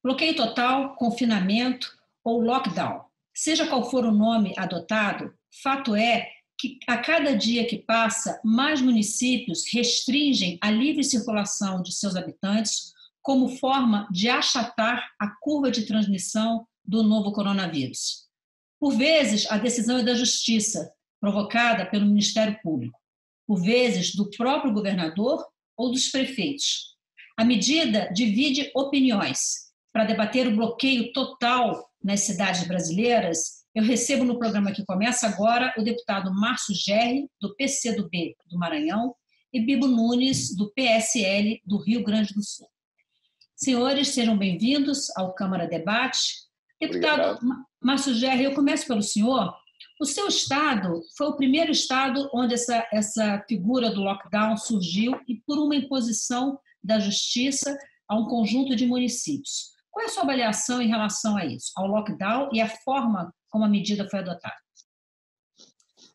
Bloqueio total, confinamento ou lockdown. Seja qual for o nome adotado, fato é que a cada dia que passa, mais municípios restringem a livre circulação de seus habitantes como forma de achatar a curva de transmissão do novo coronavírus. Por vezes, a decisão é da Justiça, provocada pelo Ministério Público. Por vezes, do próprio governador ou dos prefeitos. A medida divide opiniões. Para debater o bloqueio total nas cidades brasileiras, eu recebo no programa que começa agora o deputado Márcio Gerri, do PCdoB do Maranhão, e Bibo Nunes, do PSL do Rio Grande do Sul. Senhores, sejam bem-vindos ao Câmara Debate. Deputado Márcio Gerri, eu começo pelo senhor. O seu estado foi o primeiro estado onde essa figura do lockdown surgiu e por uma imposição da Justiça a um conjunto de municípios. Qual é a sua avaliação em relação a isso, ao lockdown e a forma como a medida foi adotada?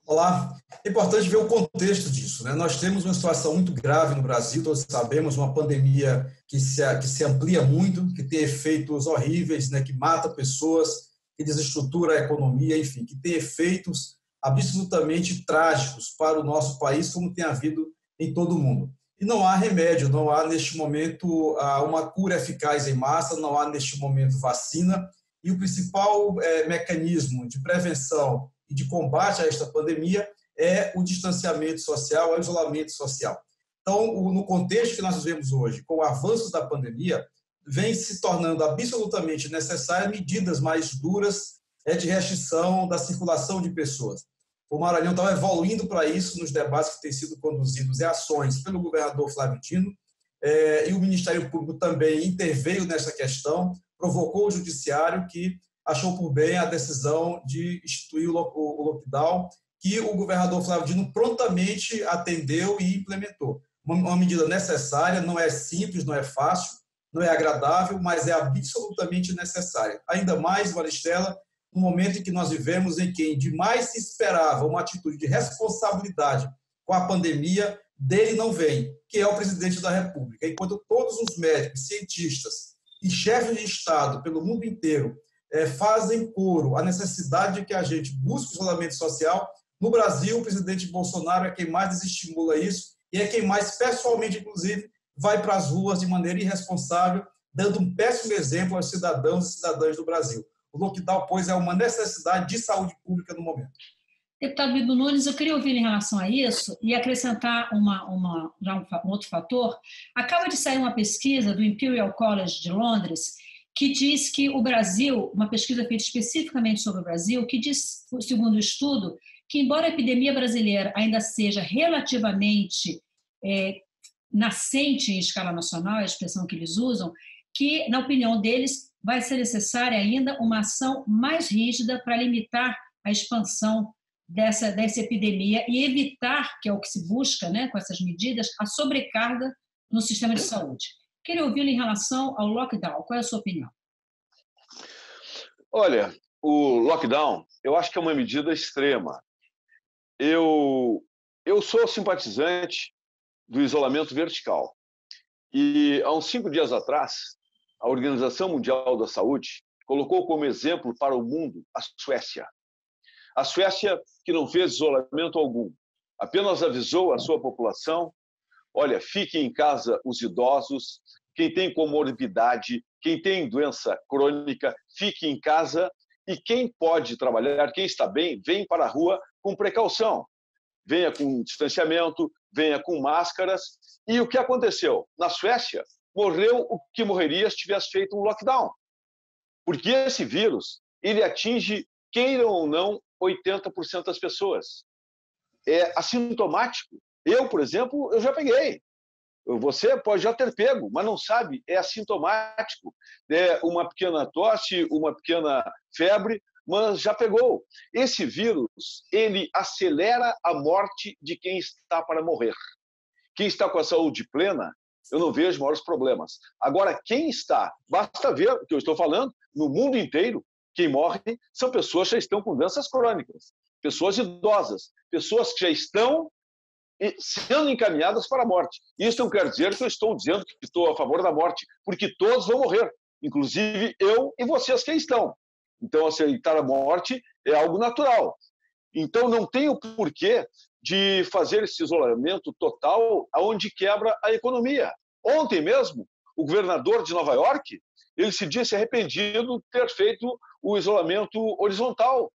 Olá, é importante ver o contexto disso, né? Nós temos uma situação muito grave no Brasil, todos sabemos, uma pandemia que se amplia muito, que tem efeitos horríveis, né? Que mata pessoas, que desestrutura a economia, enfim, que tem efeitos absolutamente trágicos para o nosso país, como tem havido em todo o mundo. E não há remédio, não há neste momento uma cura eficaz em massa, não há neste momento vacina, e o principal mecanismo de prevenção e de combate a esta pandemia é o distanciamento social, é o isolamento social. Então, no contexto que nós vivemos hoje, com o avanço da pandemia, vem se tornando absolutamente necessárias medidas mais duras de restrição da circulação de pessoas. O Maranhão estava evoluindo para isso nos debates que têm sido conduzidos em ações pelo governador Flávio Dino, e o Ministério Público também interveio nessa questão, provocou o Judiciário, que achou por bem a decisão de instituir o lockdown, que o governador Flávio Dino prontamente atendeu e implementou. Uma medida necessária, não é simples, não é fácil, não é agradável, mas é absolutamente necessária. Ainda mais, Maristela, no momento em que nós vivemos, em que demais se esperava uma atitude de responsabilidade com a pandemia, dele não vem, que é o presidente da República. Enquanto todos os médicos, cientistas e chefes de Estado pelo mundo inteiro fazem coro à necessidade de que a gente busque o isolamento social, no Brasil, o presidente Bolsonaro é quem mais desestimula isso e é quem mais, pessoalmente, inclusive, vai para as ruas de maneira irresponsável, dando um péssimo exemplo aos cidadãos e cidadãs do Brasil. O lockdown, pois, é uma necessidade de saúde pública no momento. Deputado Bibo Nunes, eu queria ouvir em relação a isso e acrescentar um outro fator. Acaba de sair uma pesquisa do Imperial College de Londres que diz que o Brasil, uma pesquisa feita especificamente sobre o Brasil, que diz, segundo o estudo, que embora a epidemia brasileira ainda seja relativamente nascente em escala nacional, é a expressão que eles usam, que, na opinião deles, vai ser necessária ainda uma ação mais rígida para limitar a expansão dessa epidemia e evitar, que é o que se busca, né, com essas medidas, a sobrecarga no sistema de saúde. Queria ouvi-lo em relação ao lockdown. Qual é a sua opinião? Olha, o lockdown, eu acho que é uma medida extrema. Eu sou simpatizante do isolamento vertical. E, há uns 5 dias atrás, a Organização Mundial da Saúde colocou como exemplo para o mundo a Suécia. A Suécia que não fez isolamento algum, apenas avisou a sua população: olha, fiquem em casa os idosos, quem tem comorbidade, quem tem doença crônica, fique em casa, e quem pode trabalhar, quem está bem, vem para a rua com precaução. Venha com distanciamento, venha com máscaras. E o que aconteceu? Na Suécia, morreu o que morreria se tivesse feito um lockdown. Porque esse vírus, ele atinge, queiram ou não, 80% das pessoas. É assintomático. Eu, por exemplo, eu já peguei. Você pode já ter pego, mas não sabe, é assintomático. É uma pequena tosse, uma pequena febre, mas já pegou. Esse vírus, ele acelera a morte de quem está para morrer. Quem está com a saúde plena, eu não vejo maiores problemas. Agora, quem está, basta ver o que eu estou falando, no mundo inteiro, quem morre são pessoas que já estão com doenças crônicas, pessoas idosas, pessoas que já estão sendo encaminhadas para a morte. Isso não quer dizer que eu estou dizendo que estou a favor da morte, porque todos vão morrer. inclusive eu e vocês que aí estão. Então, aceitar a morte é algo natural. Então, não tem o porquê de fazer esse isolamento total aonde quebra a economia. Ontem mesmo, o governador de Nova York, ele se disse arrependido de ter feito o isolamento horizontal,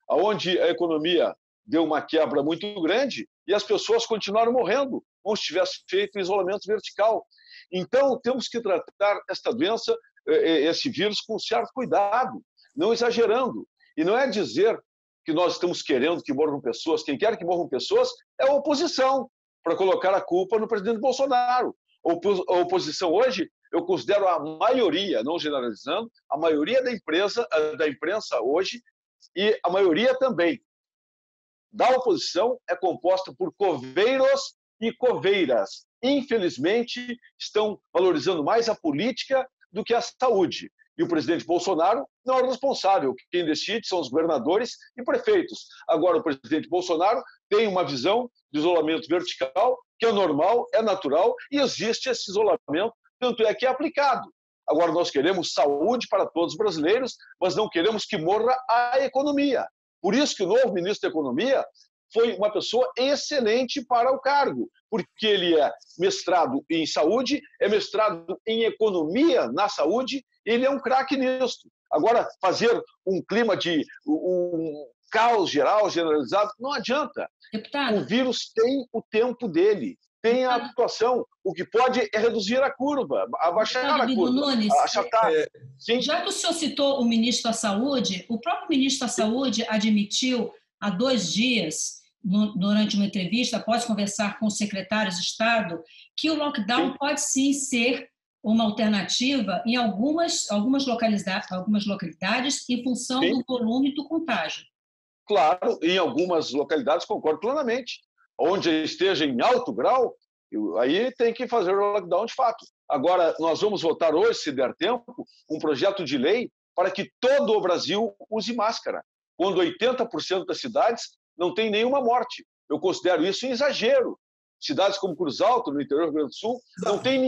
aonde a economia deu uma quebra muito grande e as pessoas continuaram morrendo, como se tivesse feito o isolamento vertical. Então, temos que tratar esta doença, esse vírus, com certo cuidado, não exagerando. E não é dizer que nós estamos querendo que morram pessoas. Quem quer que morram pessoas é a oposição, para colocar a culpa no presidente Bolsonaro. A oposição hoje, eu considero a maioria, não generalizando, a maioria da imprensa hoje, e a maioria também da oposição é composta por coveiros e coveiras. Infelizmente, estão valorizando mais a política do que a saúde. E o presidente Bolsonaro não é responsável. Quem decide são os governadores e prefeitos. Agora, o presidente Bolsonaro tem uma visão de isolamento vertical, que é normal, é natural, e existe esse isolamento, tanto é que é aplicado. Agora, nós queremos saúde para todos os brasileiros, mas não queremos que morra a economia. Por isso que o novo ministro da Economia foi uma pessoa excelente para o cargo, porque ele é mestrado em saúde, é mestrado em economia na saúde, ele é um craque nisso. Agora, fazer um clima de um caos geral, generalizado, não adianta. Deputado, O vírus tem o tempo dele, tem a atuação. O que pode é reduzir a curva, abaixar a curva, Nunes, achatar. Sim. Já que o senhor citou o ministro da Saúde, o próprio ministro da Saúde admitiu há 2 dias, durante uma entrevista, após conversar com os secretários de Estado, que o lockdown pode sim ser uma alternativa em algumas localidades em função do volume do contágio. Claro, em algumas localidades concordo plenamente. Onde esteja em alto grau, aí tem que fazer o lockdown de fato. Agora, nós vamos votar hoje, se der tempo, um projeto de lei para que todo o Brasil use máscara, quando 80% das cidades não tem nenhuma morte. Eu considero isso um exagero. Cidades como Cruz Alta, no interior do Rio Grande do Sul, não tem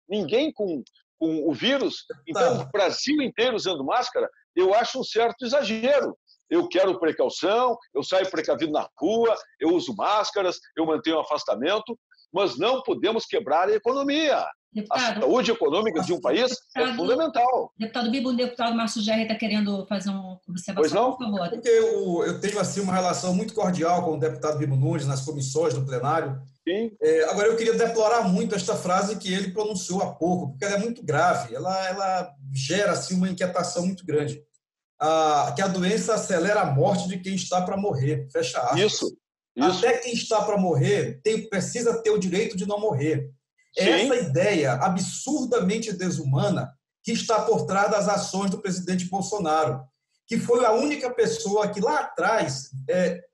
ninguém com o vírus. Então, o Brasil inteiro usando máscara, eu acho um certo exagero. Eu quero precaução, eu saio precavido na rua, eu uso máscaras, eu mantenho o afastamento, mas não podemos quebrar a economia. Deputado, a saúde econômica de um país é fundamental. Deputado Bibo, o deputado Márcio Gerri está querendo fazer uma observação, pois não? Por favor. Porque eu tenho assim, uma relação muito cordial com o deputado Bibo Nunes nas comissões do plenário. Sim. Agora, eu queria deplorar muito esta frase que ele pronunciou há pouco, porque ela é muito grave, ela gera assim, uma inquietação muito grande. Que a doença acelera a morte de quem está para morrer. Fecha aspas. Isso. Até quem está para morrer precisa ter o direito de não morrer. É essa ideia absurdamente desumana que está por trás das ações do presidente Bolsonaro, que foi a única pessoa que lá atrás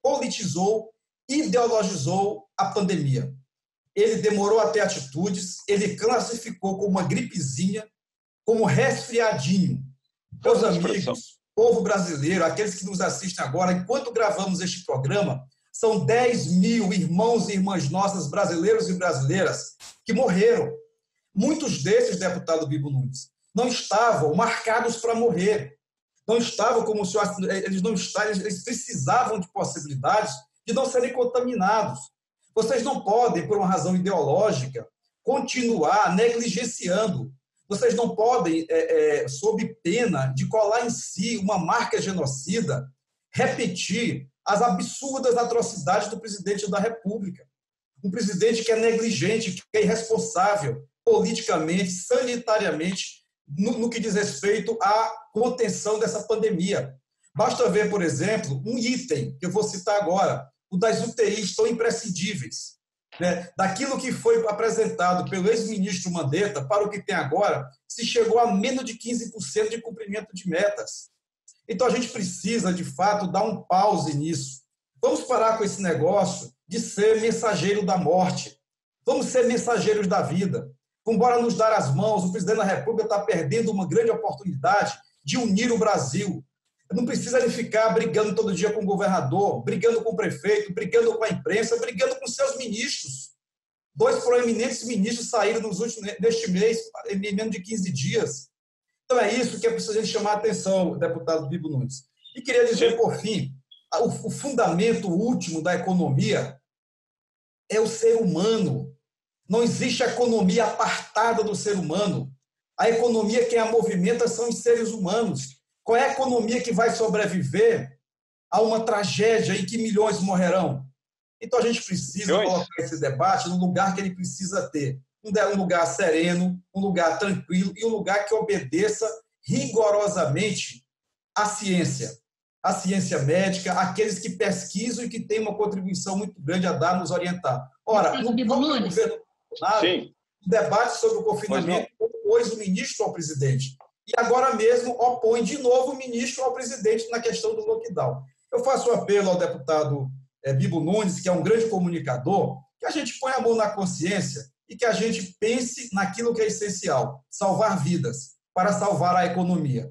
politizou, ideologizou a pandemia. Ele demorou a ter atitudes, ele classificou como uma gripezinha, como resfriadinho. Meus amigos, povo brasileiro, aqueles que nos assistem agora, enquanto gravamos este programa, são 10 mil irmãos e irmãs nossas, brasileiros e brasileiras, que morreram. Muitos desses, deputado Bibo Nunes, não estavam marcados para morrer. Não estavam como o senhor, eles precisavam de possibilidades de não serem contaminados. Vocês não podem, por uma razão ideológica, continuar negligenciando. Vocês não podem, sob pena de colar em si uma marca genocida, repetir as absurdas atrocidades do presidente da República. Um presidente que é negligente, que é irresponsável politicamente, sanitariamente, no que diz respeito à contenção dessa pandemia. Basta ver, por exemplo, um item que eu vou citar agora, o das UTIs tão imprescindíveis. Né? Daquilo que foi apresentado pelo ex-ministro Mandetta para o que tem agora, se chegou a menos de 15% de cumprimento de metas. Então, a gente precisa, de fato, dar um pause nisso. Vamos parar com esse negócio de ser mensageiro da morte. Vamos ser mensageiros da vida. Vamos embora nos dar as mãos. O presidente da República está perdendo uma grande oportunidade de unir o Brasil. Não precisa ele ficar brigando todo dia com o governador, brigando com o prefeito, brigando com a imprensa, brigando com seus ministros. 2 proeminentes ministros saíram neste mês, em menos de 15 dias. Então é isso que é preciso a gente chamar a atenção, deputado Bibo Nunes. E queria dizer, por fim, o fundamento último da economia é o ser humano. Não existe economia apartada do ser humano. A economia que a movimenta são os seres humanos. Qual é a economia que vai sobreviver a uma tragédia em que milhões morrerão? Então, a gente precisa colocar esse debate no lugar que ele precisa ter. Um lugar sereno, um lugar tranquilo e um lugar que obedeça rigorosamente à ciência médica, aqueles que pesquisam e que têm uma contribuição muito grande a dar, nos orientar. Ora, no próprio governo Bolsonaro, o debate sobre o confinamento opôs o ministro ao presidente. E agora mesmo opõe de novo o ministro ao presidente na questão do lockdown. Eu faço um apelo ao deputado Bibo Nunes, que é um grande comunicador, que a gente ponha a mão na consciência e que a gente pense naquilo que é essencial, salvar vidas, para salvar a economia.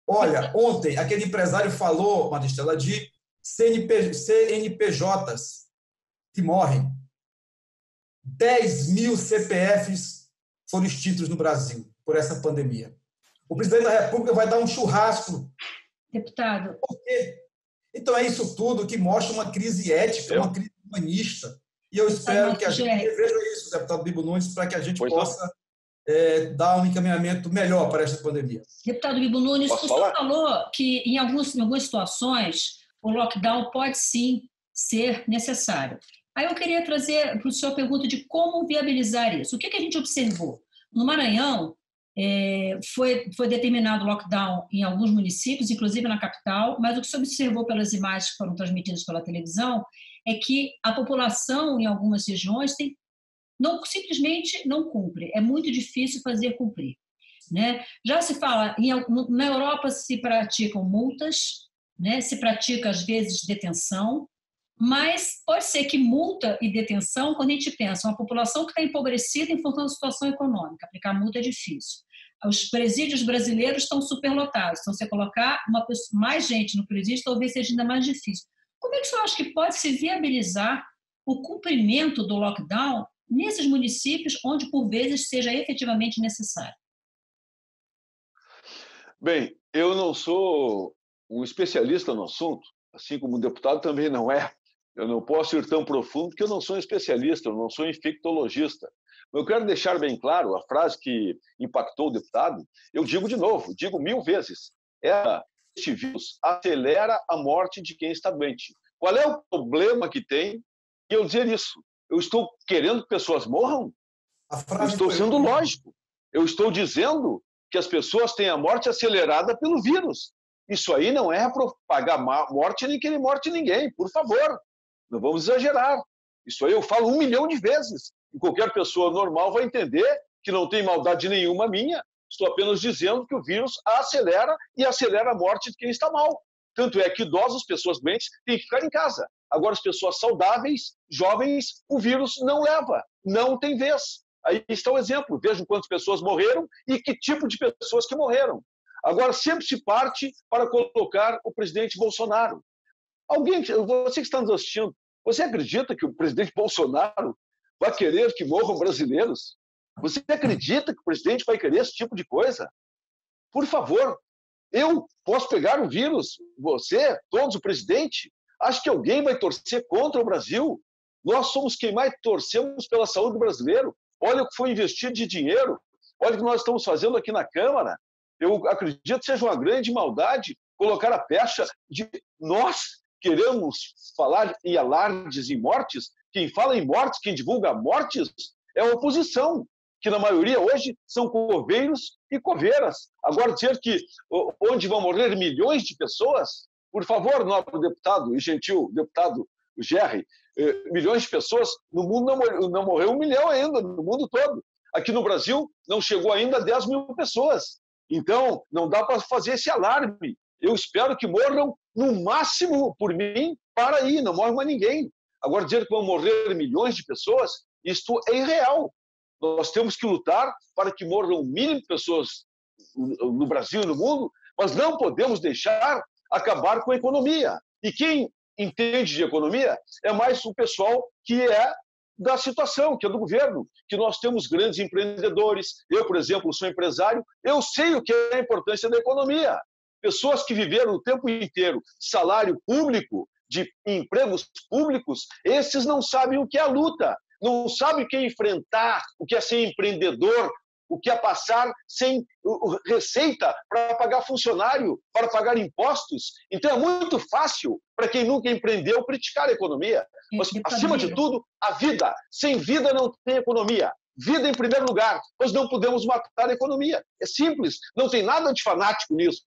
Olha, ontem aquele empresário falou, Maristela, de CNPJs que morrem. 10 mil CPFs foram extintos no Brasil por essa pandemia. O presidente da República vai dar um churrasco. Deputado. Por quê? Então é isso tudo que mostra uma crise ética, uma crise humanista. E eu espero que a gente reveja isso, deputado Bibo Nunes, para que a gente possa dar um encaminhamento melhor para esta pandemia. Deputado Bibo Nunes, o senhor falou que em algumas situações o lockdown pode sim ser necessário. Aí eu queria trazer para o senhor a pergunta de como viabilizar isso. O que a gente observou? No Maranhão, foi determinado lockdown em alguns municípios, inclusive na capital, mas o que se observou pelas imagens que foram transmitidas pela televisão é que a população em algumas regiões simplesmente não cumpre. É muito difícil fazer cumprir, né? Já se fala, na Europa se praticam multas, né? Se pratica às vezes detenção, mas pode ser que multa e detenção, quando a gente pensa uma população que está empobrecida em função da situação econômica, aplicar multa é difícil. Os presídios brasileiros estão superlotados, então você colocar mais gente no presídio talvez seja ainda mais difícil. Como é que você acha que pode se viabilizar o cumprimento do lockdown nesses municípios onde, por vezes, seja efetivamente necessário? Bem, eu não sou um especialista no assunto, assim como o deputado também não é. Eu não posso ir tão profundo porque eu não sou um especialista, eu não sou um infectologista. Mas eu quero deixar bem claro a frase que impactou o deputado. Eu digo de novo, digo 1000 vezes. Este vírus acelera a morte de quem está doente. Qual é o problema que tem eu dizer isso? Eu estou querendo que pessoas morram? Eu estou sendo lógico. Eu estou dizendo que as pessoas têm a morte acelerada pelo vírus. Isso aí não é propagar morte nem querer morte de ninguém, por favor. Não vamos exagerar. Isso aí eu falo 1 milhão de vezes. E qualquer pessoa normal vai entender que não tem maldade nenhuma minha. Estou apenas dizendo que o vírus acelera e acelera a morte de quem está mal. Tanto é que idosos, pessoas doentes, têm que ficar em casa. Agora, as pessoas saudáveis, jovens, o vírus não leva, não tem vez. Aí está o exemplo. Vejam quantas pessoas morreram e que tipo de pessoas que morreram. Agora, sempre se parte para colocar o presidente Bolsonaro. Você que está nos assistindo, você acredita que o presidente Bolsonaro vai querer que morram brasileiros? Você acredita que o presidente vai querer esse tipo de coisa? Por favor, eu posso pegar o vírus, você, todos, o presidente. Acho que alguém vai torcer contra o Brasil? Nós somos quem mais torcemos pela saúde do brasileiro. Olha o que foi investido de dinheiro. Olha o que nós estamos fazendo aqui na Câmara. Eu acredito que seja uma grande maldade colocar a pecha de nós queremos falar em alardes em mortes. Quem fala em mortes, quem divulga mortes, é a oposição, que na maioria hoje são coveiros e coveiras. Agora, dizer que onde vão morrer milhões de pessoas, por favor, nobre deputado e gentil deputado Gerry, milhões de pessoas, no mundo não morreu 1 milhão ainda, no mundo todo. Aqui no Brasil não chegou ainda a 10 mil pessoas. Então, não dá para fazer esse alarme. Eu espero que morram, no máximo, por mim, para aí, não morre mais ninguém. Agora, dizer que vão morrer milhões de pessoas, isto é irreal. Nós temos que lutar para que morram o mínimo de pessoas no Brasil e no mundo, mas não podemos deixar acabar com a economia. E quem entende de economia é mais o pessoal que é da situação, que é do governo, que nós temos grandes empreendedores. Eu, por exemplo, sou empresário, eu sei o que é a importância da economia. Pessoas que viveram o tempo inteiro salário público, de empregos públicos, esses não sabem o que é a luta, não sabem o que é enfrentar, o que é ser empreendedor, o que é passar sem receita para pagar funcionário, para pagar impostos. Então, é muito fácil para quem nunca empreendeu criticar a economia. Mas, acima de tudo, a vida. Sem vida não tem economia. Vida em primeiro lugar. Nós não podemos matar a economia. É simples, não tem nada de fanático nisso.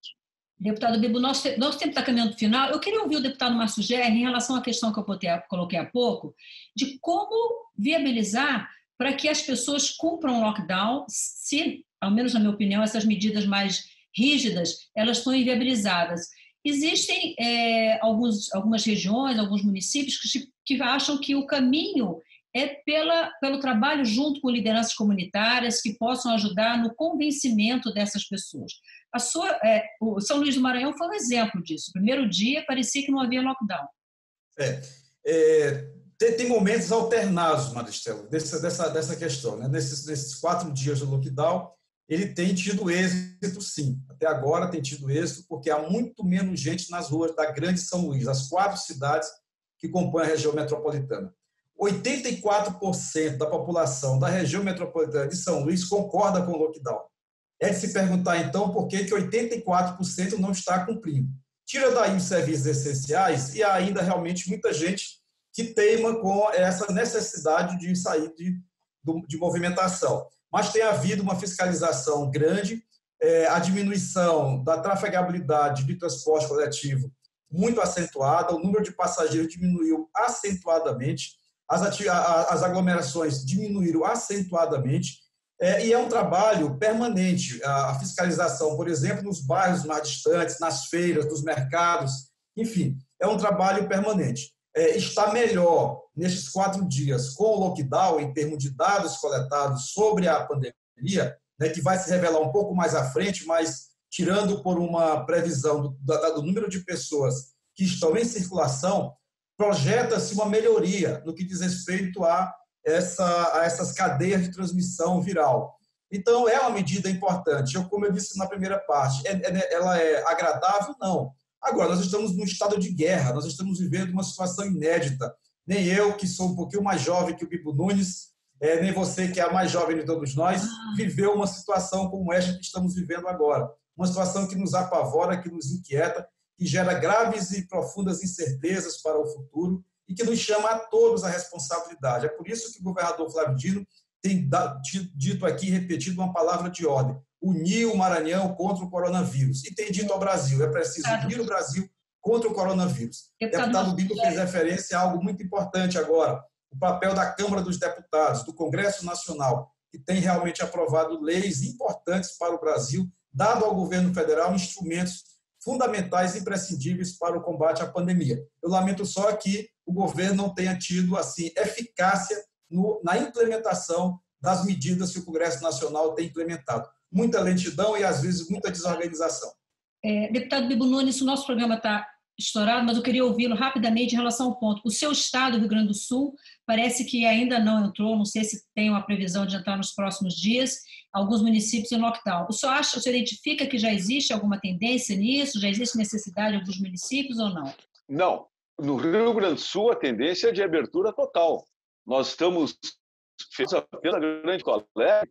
Deputado Bibo, nosso tempo está caminhando para o final. Eu queria ouvir o deputado Márcio Gerri em relação à questão que eu coloquei há pouco, de como viabilizar para que as pessoas cumpram o lockdown, se, ao menos na minha opinião, essas medidas mais rígidas, elas estão inviabilizadas. Existem algumas regiões, alguns municípios que acham que o caminho é pelo trabalho junto com lideranças comunitárias que possam ajudar no convencimento dessas pessoas. O São Luís do Maranhão foi um exemplo disso. No primeiro dia parecia que não havia lockdown. Tem momentos alternados, Maristela, dessa questão. Né? Nesses 4 dias do lockdown, ele tem tido êxito, sim. Até agora tem tido êxito, porque há muito menos gente nas ruas da Grande São Luís, as 4 cidades que compõem a região metropolitana. 84% da população da região metropolitana de São Luís concorda com o lockdown. É de se perguntar, então, por que 84% não está cumprindo. Tira daí os serviços essenciais e há ainda realmente muita gente que teima com essa necessidade de sair de movimentação. Mas tem havido uma fiscalização grande, a diminuição da trafegabilidade de transporte coletivo muito acentuada, o número de passageiros diminuiu acentuadamente, as aglomerações diminuíram acentuadamente, e é um trabalho permanente. A fiscalização, por exemplo, nos bairros mais distantes, nas feiras, nos mercados, enfim, é um trabalho permanente. Está melhor nestes 4 dias com o lockdown, em termos de dados coletados sobre a pandemia, né, que vai se revelar um pouco mais à frente, mas tirando por uma previsão do número de pessoas que estão em circulação, projeta-se uma melhoria no que diz respeito a essas cadeias de transmissão viral. Então, é uma medida importante. Como eu disse na primeira parte, ela é agradável? Não. Agora, nós estamos num estado de guerra, nós estamos vivendo uma situação inédita. Nem eu, que sou um pouquinho mais jovem que o Bibo Nunes, nem você, que é a mais jovem de todos nós, viveu uma situação como esta que estamos vivendo agora. Uma situação que nos apavora, que nos inquieta, que gera graves e profundas incertezas para o futuro e que nos chama a todos a responsabilidade. É por isso que o governador Flávio Dino tem dito aqui, repetido uma palavra de ordem: unir o Maranhão contra o coronavírus. E tem dito ao Brasil: é preciso unir o Brasil contra o coronavírus. O deputado Bibo fez referência a algo muito importante agora: o papel da Câmara dos Deputados, do Congresso Nacional, que tem realmente aprovado leis importantes para o Brasil, dado ao governo federal instrumentos fundamentais e imprescindíveis para o combate à pandemia. Eu lamento só que o governo não tenha tido assim eficácia na implementação das medidas que o Congresso Nacional tem implementado. Muita lentidão e, às vezes, muita desorganização. Deputado Bibo Nunes, o nosso programa está estourado, mas eu queria ouvi-lo rapidamente em relação ao ponto. O seu estado, Rio Grande do Sul, parece que ainda não entrou, não sei se tem uma previsão de entrar nos próximos dias, alguns municípios em lockdown. O senhor identifica que já existe alguma tendência nisso? Já existe necessidade em alguns municípios ou não? Não. No Rio Grande do Sul, a tendência é de abertura total. Nós estamos feitos apenas Grande Colega,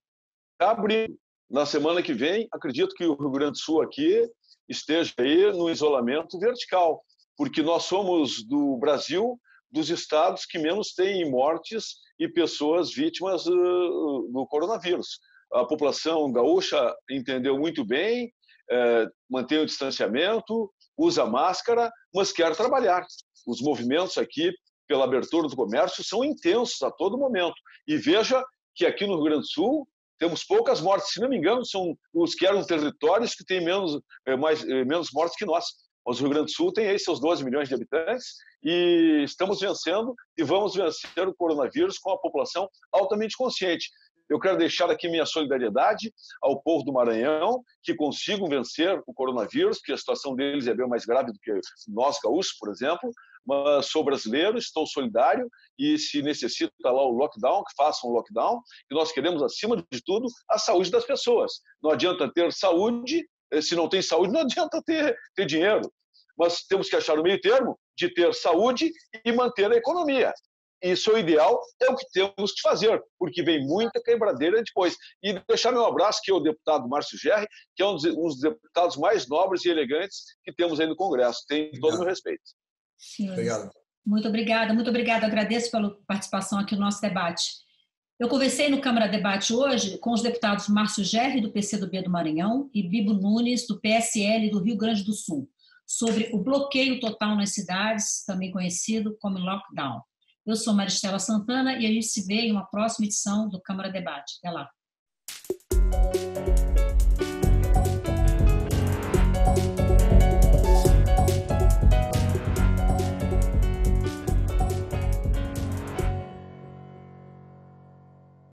está abrindo. Na semana que vem, acredito que o Rio Grande do Sul aqui esteja aí no isolamento vertical, porque nós somos do Brasil, dos estados que menos têm mortes e pessoas vítimas do coronavírus. A população gaúcha entendeu muito bem, mantém o distanciamento, usa máscara, mas quer trabalhar. Os movimentos aqui pela abertura do comércio são intensos a todo momento. E veja que aqui no Rio Grande do Sul temos poucas mortes. Se não me engano, são os que eram territórios que têm menos mortes que nós. Mas o Rio Grande do Sul tem aí seus 12 milhões de habitantes e estamos vencendo e vamos vencer o coronavírus com a população altamente consciente. Eu quero deixar aqui minha solidariedade ao povo do Maranhão, que consigam vencer o coronavírus, porque a situação deles é bem mais grave do que nós, gaúchos, por exemplo, mas sou brasileiro, estou solidário e se necessita lá o lockdown, que façam um lockdown, e nós queremos, acima de tudo, a saúde das pessoas. Não adianta ter saúde, se não tem saúde, não adianta ter dinheiro. Mas temos que achar o meio termo de ter saúde e manter a economia. Isso é o ideal, é o que temos que fazer, porque vem muita quebradeira depois. E deixar meu abraço, que é o deputado Márcio Gerri, que é um dos deputados mais nobres e elegantes que temos aí no Congresso. Tem todo o meu respeito. Senhor, Obrigado. muito obrigada, muito obrigada. Agradeço pela participação aqui no nosso debate. Eu conversei no Câmara Debate hoje com os deputados Márcio Gerri, do PCdoB do Maranhão, e Bibo Nunes, do PSL do Rio Grande do Sul, sobre o bloqueio total nas cidades, também conhecido como lockdown. Eu sou Maristela Santana e a gente se vê em uma próxima edição do Câmara Debate. Até lá.